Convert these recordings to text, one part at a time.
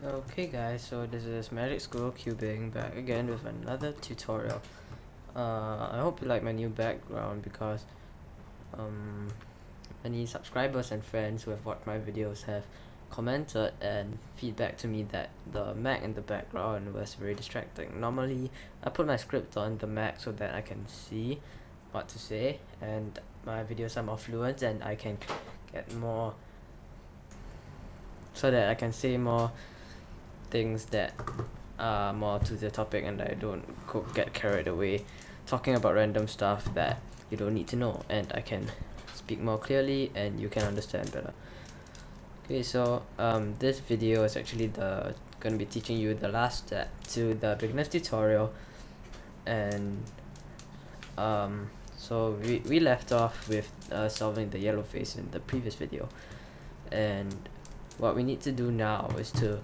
Okay guys, so this is Magic Squirrel Cubing back again with another tutorial. I hope you like my new background because many subscribers and friends who have watched my videos have commented and feedback to me that the Mac in the background was very distracting. Normally I put my script on the Mac so that I can see what to say and my videos are more fluent and I can get more so that I can say more things that are more to the topic and I don't get carried away talking about random stuff that you don't need to know, and I can speak more clearly and you can understand better. Okay, so this video is actually gonna be teaching you the last step to the beginner's tutorial, and so we left off with solving the yellow face in the previous video, and what we need to do now is to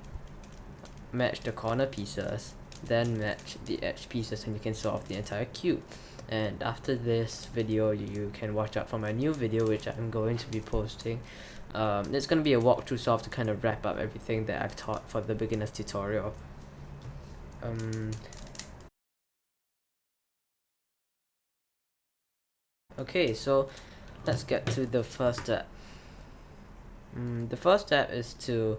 match the corner pieces, then match the edge pieces, and you can solve the entire cube. And after this video you can watch out for my new video which I'm going to be posting. It's going to be a walkthrough solve to kind of wrap up everything that I've taught for the beginner's tutorial. Okay, so let's get to the first step. The first step is to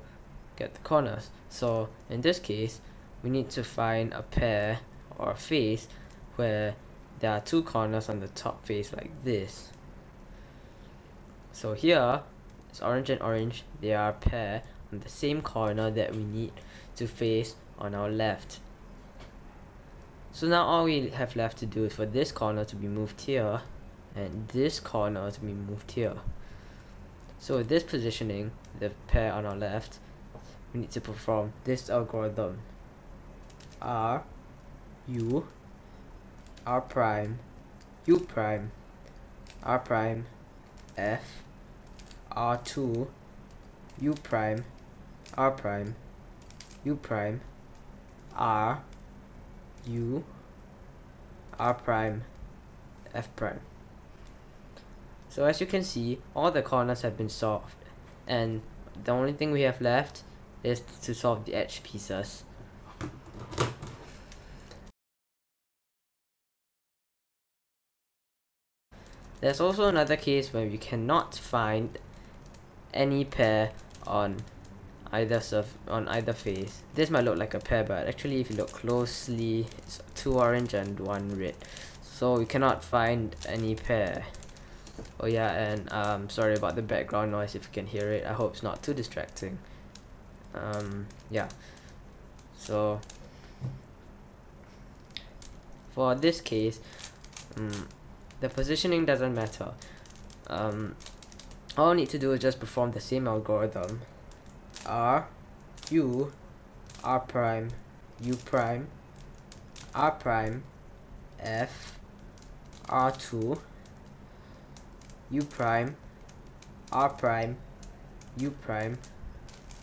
get the corners. So in this case we need to find a pair or a face where there are two corners on the top face like this. So here it's orange and orange, they are a pair on the same corner that we need to face on our left. So now all we have left to do is for this corner to be moved here and this corner to be moved here. So with this positioning, the pair on our left, we need to perform this algorithm: R, U, R prime, U prime, R prime, F, R2, U prime, R prime, U prime, R, U, R prime, F prime. So as you can see, all the corners have been solved, and the only thing we have left is to solve the edge pieces. There's also another case where we cannot find any pair on either face. This might look like a pair, but actually if you look closely, it's two orange and one red. So we cannot find any pair. Oh yeah, and sorry about the background noise if you can hear it. I hope it's not too distracting. Yeah. So for this case, the positioning doesn't matter. All I need to do is just perform the same algorithm: R, U, R prime, U prime, R prime, F, R2, U prime, R prime, U prime,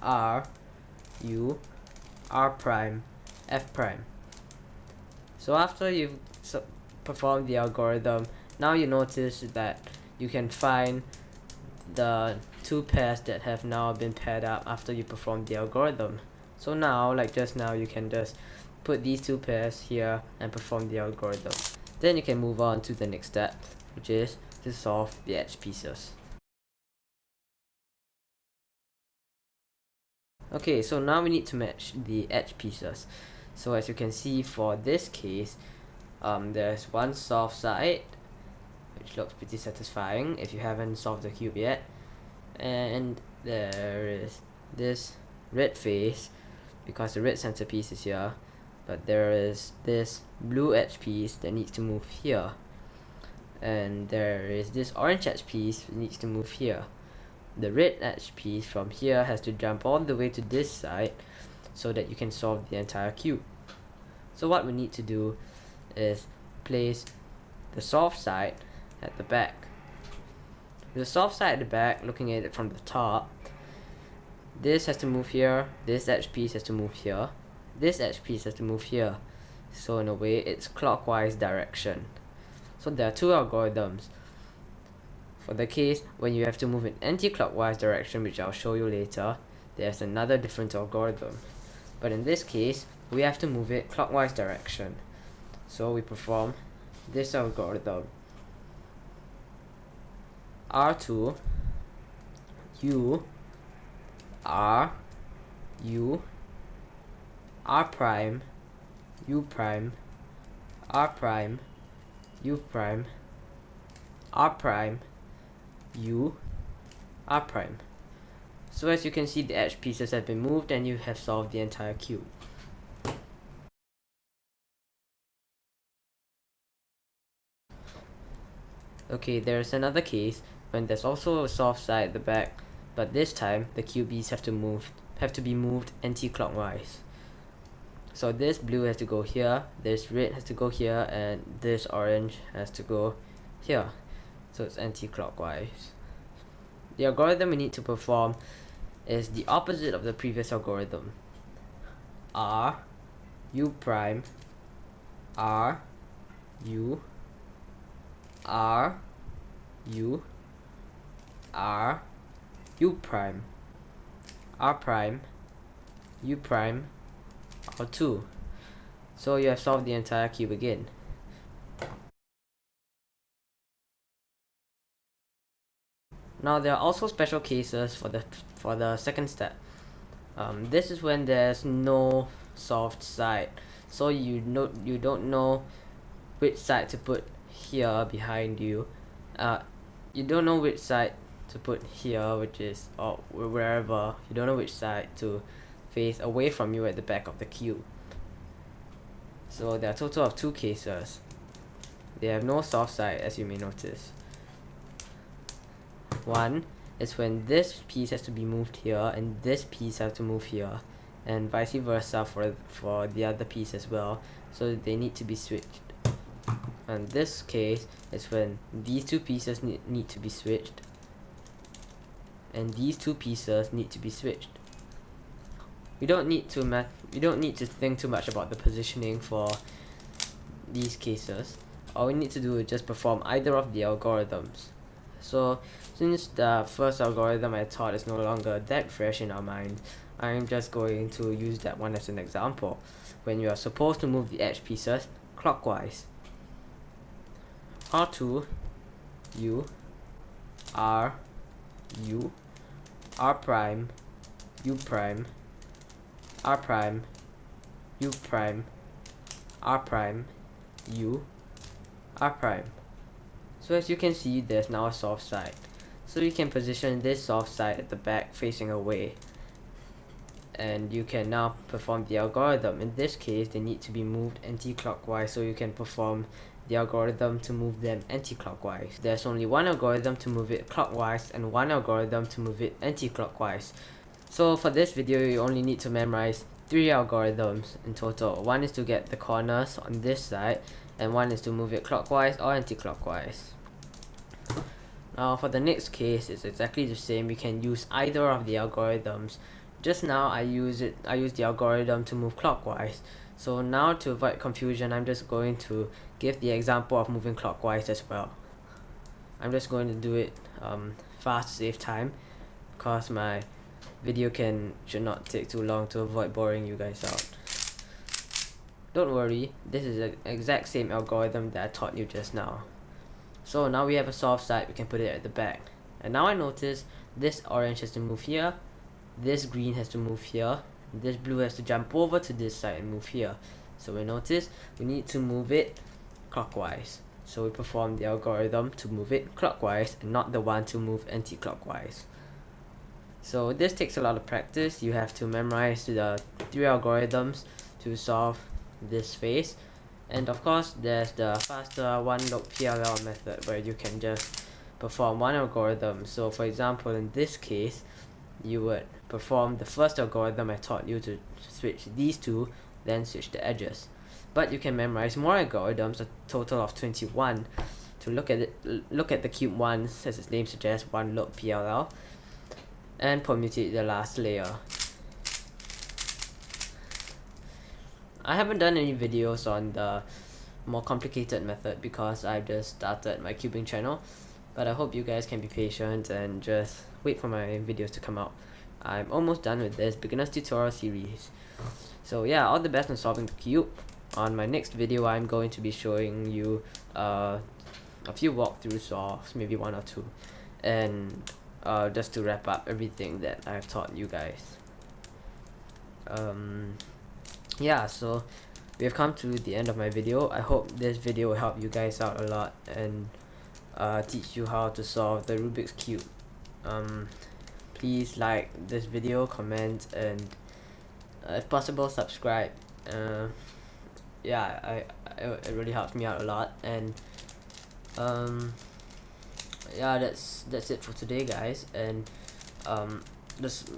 R, U, R prime, F prime. So after you've performed the algorithm, now you notice that you can find the two pairs that have now been paired up after you perform the algorithm. So now, like just now, you can just put these two pairs here and perform the algorithm. Then you can move on to the next step, which is to solve the edge pieces. Okay, so now we need to match the edge pieces. So as you can see, for this case, there's one soft side, which looks pretty satisfying if you haven't solved the cube yet, and there is this red face because the red centerpiece is here, but there is this blue edge piece that needs to move here, and there is this orange edge piece that needs to move here. The red edge piece from here has to jump all the way to this side so that you can solve the entire cube. So what we need to do is place the soft side at the back. The soft side at the back, looking at it from the top, this has to move here, this edge piece has to move here, this edge piece has to move here. So in a way, it's clockwise direction. So there are two algorithms. For the case when you have to move in anti-clockwise direction, which I'll show you later, there's another different algorithm. but in this case we have to move it clockwise direction. So we perform this algorithm: R2 U R U R prime U prime R prime U prime R prime U R prime. So as you can see, the edge pieces have been moved and you have solved the entire cube. Okay, there's another case when there's also a soft side at the back, but this time the QBs have to be moved anti-clockwise. So this blue has to go here, this red has to go here, and this orange has to go here. So it's anti-clockwise. The algorithm we need to perform is the opposite of the previous algorithm. R U prime R U R U R U prime R prime U prime R2. So you have solved the entire cube again. Now there are also special cases for the second step. This is when there's no soft side, so you don't know which side to put here behind you. You don't know which side to put here, which is, or wherever. You don't know which side to face away from you at the back of the cube. So there are a total of 2 cases. They have no soft side, as you may notice. One is when this piece has to be moved here and this piece has to move here, and vice versa for the other piece as well, so they need to be switched. And this case is when these 2 pieces need to be switched and these 2 pieces need to be switched. We don't need to think too much about the positioning for these cases. All we need to do is just perform either of the algorithms. So since the first algorithm I taught is no longer that fresh in our mind, I'm just going to use that one as an example when you are supposed to move the edge pieces clockwise. R2 U R U R prime U prime R prime U prime R prime U R prime. So as you can see, there's now a soft side. So you can position this soft side at the back facing away, and you can now perform the algorithm. In this case, they need to be moved anti-clockwise, so you can perform the algorithm to move them anti-clockwise. There's only one algorithm to move it clockwise and one algorithm to move it anti-clockwise. So for this video, you only need to memorize 3 algorithms in total. One is to get the corners on this side, and one is to move it clockwise or anti-clockwise. Now for the next case, it's exactly the same. We can use either of the algorithms. Just now I used the algorithm to move clockwise. So now, to avoid confusion, I'm just going to give the example of moving clockwise as well. I'm just going to do it fast to save time, because my video should not take too long to avoid boring you guys out. Don't worry, this is the exact same algorithm that I taught you just now. So now we have a soft side, we can put it at the back. And now I notice this orange has to move here, this green has to move here, and this blue has to jump over to this side and move here. So we notice we need to move it clockwise. So we perform the algorithm to move it clockwise and not the one to move anti-clockwise. So this takes a lot of practice. You have to memorize the 3 algorithms to solve this phase. And of course, there's the faster one-loop PLL method, where you can just perform one algorithm. So for example, in this case, you would perform the first algorithm I taught you to switch these 2, then switch the edges. But you can memorize more algorithms, a total of 21, to look at the cube once, as its name suggests, one loop PLL, and permutate the last layer. I haven't done any videos on the more complicated method because I've just started my cubing channel, but I hope you guys can be patient and just wait for my videos to come out. I'm almost done with this beginner's tutorial series. So yeah, all the best in solving the cube. On my next video, I'm going to be showing you a few walkthrough solves, maybe one or two, and just to wrap up everything that I've taught you guys. Yeah, so we have come to the end of my video. I hope this video will help you guys out a lot and teach you how to solve the Rubik's Cube. Please like this video, comment, and if possible subscribe. Yeah, it really helps me out a lot. And yeah, that's it for today, guys. And just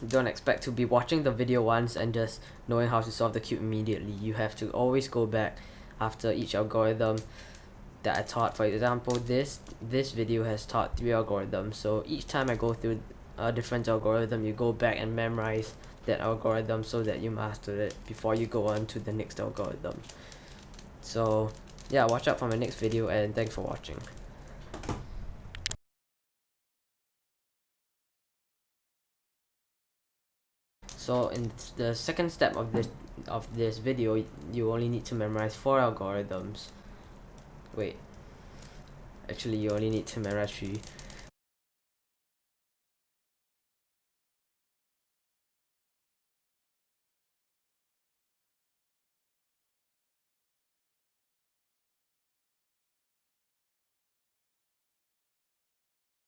don't expect to be watching the video once and just knowing how to solve the cube immediately. You have to always go back after each algorithm that I taught. For example, this video has taught 3 algorithms, so each time I go through a different algorithm, you go back and memorize that algorithm so that you master it before you go on to the next algorithm. So yeah, watch out for my next video, and thanks for watching. So in the second step of this video, you only need to memorize 4 algorithms. Wait, actually you only need to memorize 3.